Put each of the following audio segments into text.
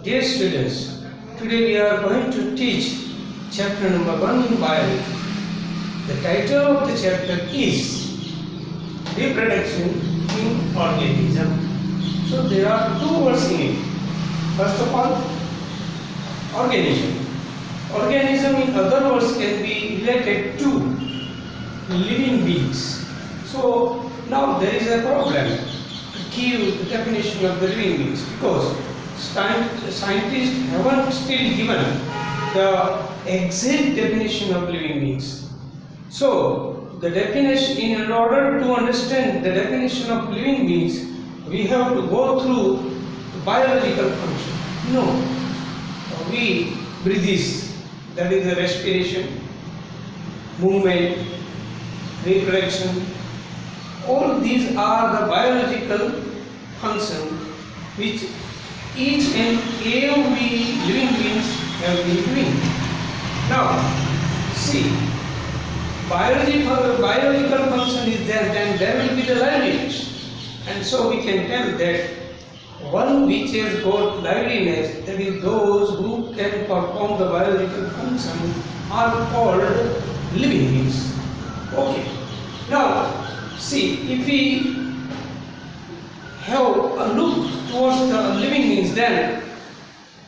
Dear students, today we are going to teach chapter number 1 in biology. The title of the chapter is Reproduction in Organism. So there are two words in it. First of all, organism. Organism in other words can be related to living beings. So now there is a problem to give the definition of the living beings because scientists haven't still given the exact definition of living beings. So the definition, in order to understand the definition of living beings, we have to go through the biological function. We breathe, that is the respiration, movement, reproduction. All these are the biological functions which each and every living beings have been doing. Now, see, biological function is there, then there will be the liveliness. And so we can tell that one which has got liveliness, that is those who can perform the biological function, are called living beings. Okay. Now, see, if we have a look towards the living beings, then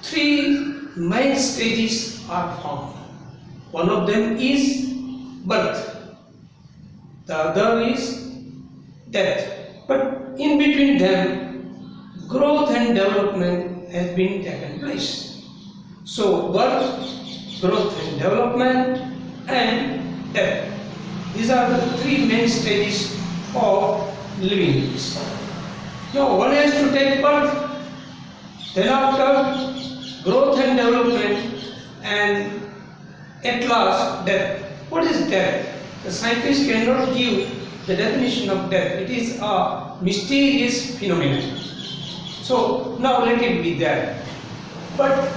three main stages are found. One of them is birth, the other is death, but in between them growth and development has been taken place. So birth, growth and development, and death, these are the three main stages of living beings. Now one has to take birth, then after growth and development, and at last death. What is death? The scientists cannot give the definition of death. It is a mysterious phenomenon. So now let it be there. But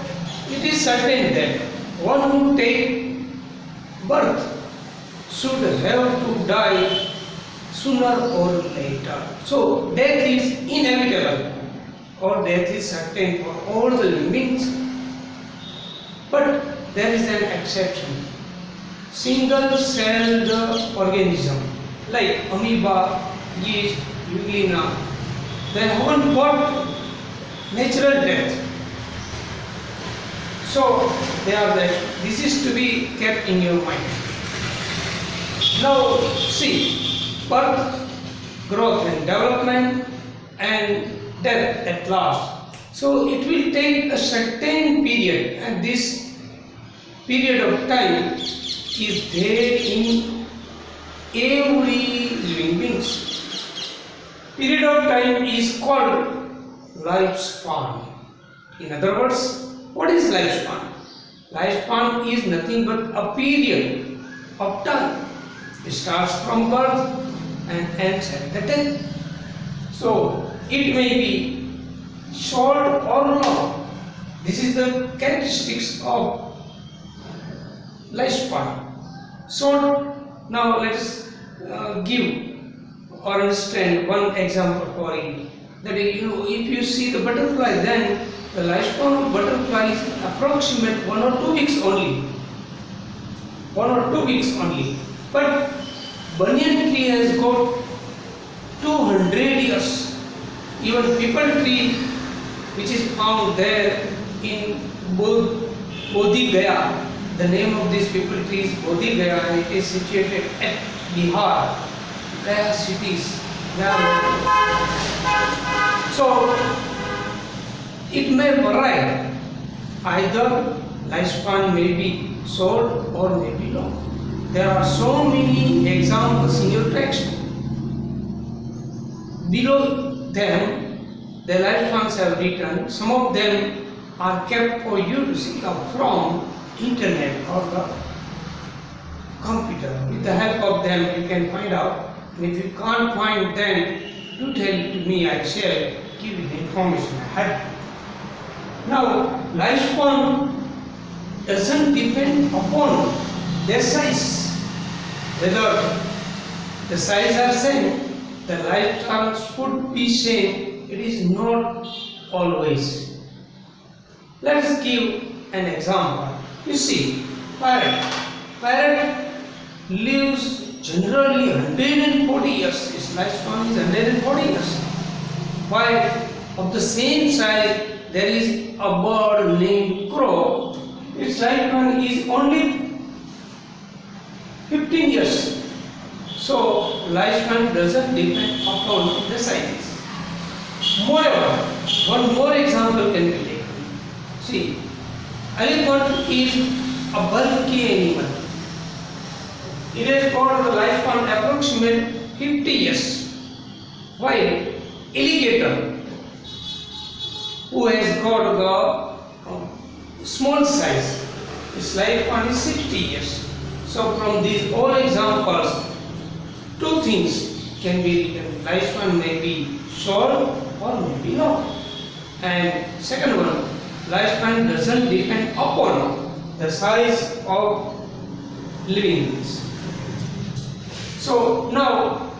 it is certain that one who takes birth should have to die sooner or later. So death is inevitable, or death is certain for all the living beings. But there is an exception. Single-celled organism like amoeba, yeast, euglena, they haven't got natural death. So they are there. This is to be kept in your mind. Now see, birth, growth and development, and death at last. So it will take a certain period, and this period of time is there in every living being. Period of time is called lifespan. In other words, what is lifespan? Lifespan is nothing but a period of time. It starts from birth and ends at the death. So it may be short or long. This is the characteristics of lifespan. So now let us give or understand one example for it. That is, if you see the butterfly, then the lifespan of butterfly is approximate 1 or 2 weeks only. 1 or 2 weeks only. But banyan tree has got 200 years. Even peepal tree, which is found there in Bodhi Gaya, the name of this peepal tree is Bodhi Gaya, and it is situated at Bihar, Gaya cities. So it may vary. Either lifespan may be short or may be long. There are so many examples in your text. Below them, the lifespans have written. Some of them are kept for you to see from internet or the computer. With the help of them, you can find out. And if you can't find them, do tell it to me. I shall give you the information I have. Now, lifespan doesn't depend upon their size. Whether the size are same, the lifespans should be same. It is not always. Let us give an example. You see, parrot. Parrot lives generally 140 years. Its lifespan is 140 years. While of the same size, there is a bird named crow. Its lifespan is only 15 years. So, lifespan doesn't depend upon the size. Moreover, one more example can be taken. See, elephant is a bulky animal. It has got the lifespan approximate 50 years. While alligator, who has got the small size, its lifespan is 60 years. So from these all examples, two things can be written. Lifespan may be short or maybe long. And second one, lifespan doesn't depend upon the size of living beings. So now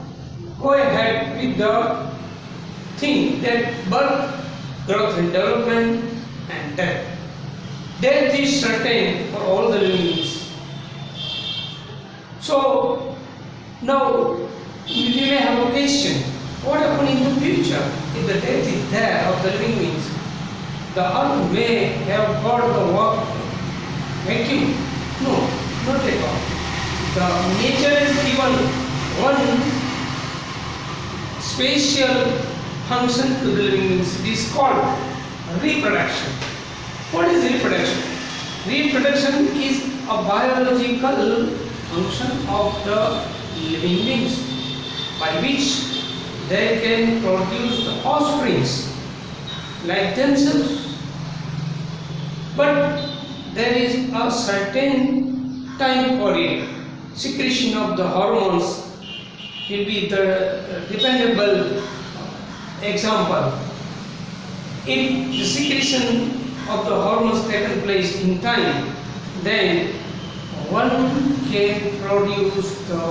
go ahead with the thing that birth, growth and development and death. Death is certain for all the living beings. So now we may have a question. What happens in the future if the death is there of the living beings? The earth may have got the vacuum. No, not at all. The nature has given one special function to the living beings. It is called reproduction. What is reproduction? Reproduction is a biological function of the living beings by which they can produce the offsprings like themselves. But there is a certain time for it. Secretion of the hormones will be the dependable example. If the secretion of the hormones taken place in time, then one can produce the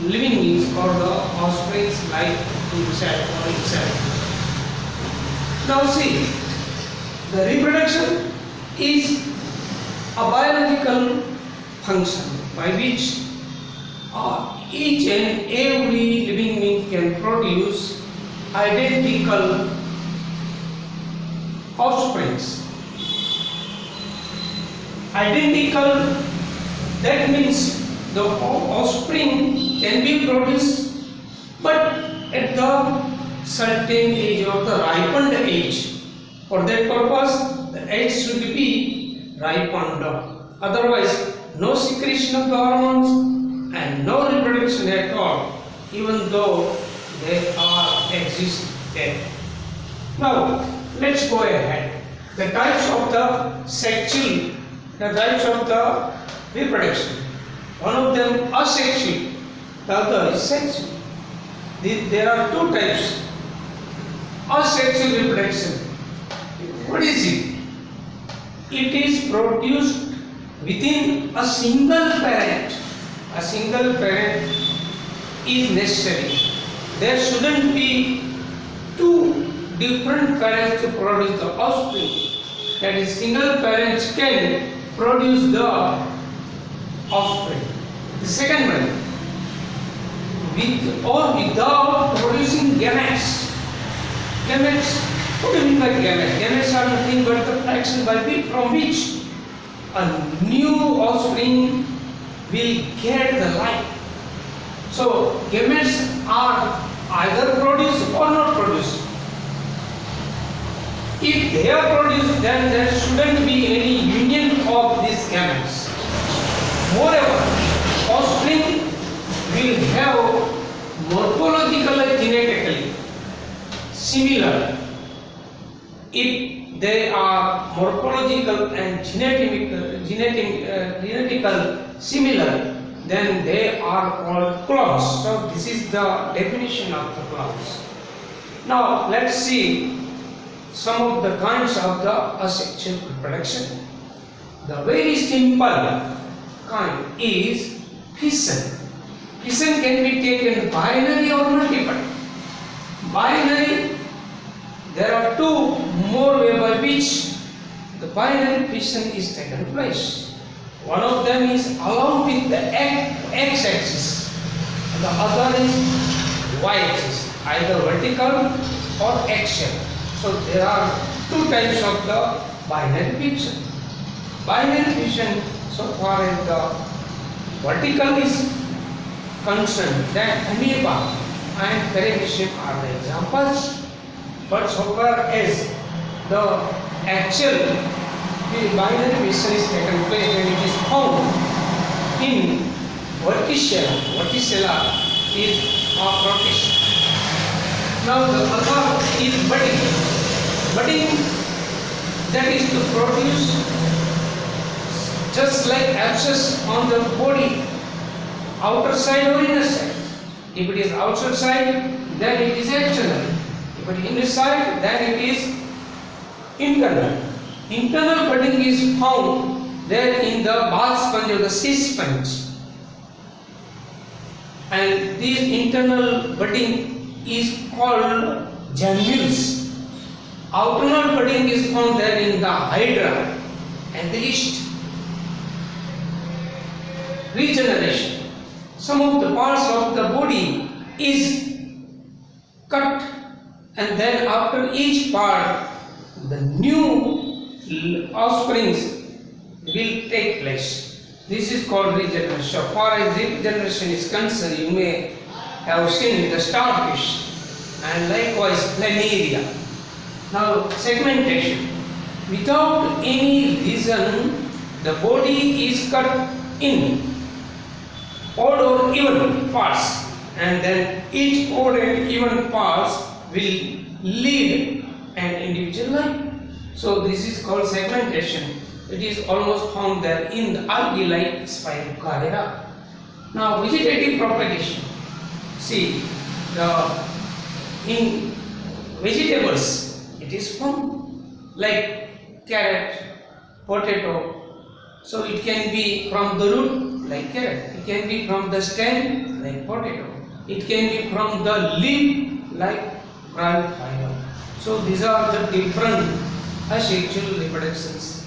living beings or the offsprings like himself or himself. Now see, the reproduction is a biological function by which each and every living being can produce identical offsprings. Identical, that means the offspring can be produced, but at the certain age or the ripened age. For that purpose, the egg should be ripened. Otherwise, no secretion of the hormones and no reproduction at all, even though they are existed. Now, let's go ahead. The types of the sexual, the types of the reproduction. One of them asexual, the other is sexual. There are two types. Asexual reproduction. What is it? It is produced within a single parent. A single parent is necessary. There shouldn't be two different parents to produce the offspring. That is, single parents can produce the offspring. The second one, with or without producing gametes. Gametes, what do you mean by gametes? Gametes are nothing but the fraction from which a new offspring will get the life. So gametes are either produced or not produced. If they are produced, then there shouldn't be any union of these gametes. Moreover, offspring will have morphologically, genetically similar. If they are morphological and genetical similar, then they are called clones. So this is the definition of the clones. Now let's see some of the kinds of the asexual reproduction. The very simple kind is fission. Fission can be taken binary or multiple. Binary, there are two more ways by which the binary fission is taken place. One of them is along with the x-axis, and the other is y-axis, either vertical or axial. So there are two types of the binary fission. Binary fission, so far as the vertical is concerned, then amoeba and paramecium are the examples. But so far as the actual binary fission is taken place when it is found in verticella. Verticella is a protist. Now the other is budding. Budding, that is to produce just like abscess on the body, outer side or inner side. If it is outside side, then it is external. If it is inside, then it is internal. Internal budding is found there in the bath sponge or the cyst sponge. And this internal budding is called gemmules. Outer budding is found there in the hydra and the yeast. Regeneration. Some of the parts of the body is cut, and then after each part the new offsprings will take place. This is called regeneration. So far as regeneration is concerned, you may have seen the starfish and likewise planaria. Now segmentation. Without any reason, the body is cut in odd or even parts, and then each odd and even parts will lead an individual life. So this is called segmentation. It is almost found there in the algae like Spirocarera. Now vegetative propagation. See, in vegetables it is found like carrot, potato. So it can be from the root like carrot. It can be from the stem like potato. It can be from the leaf like bryophyllum. So these are the different asexual reproductions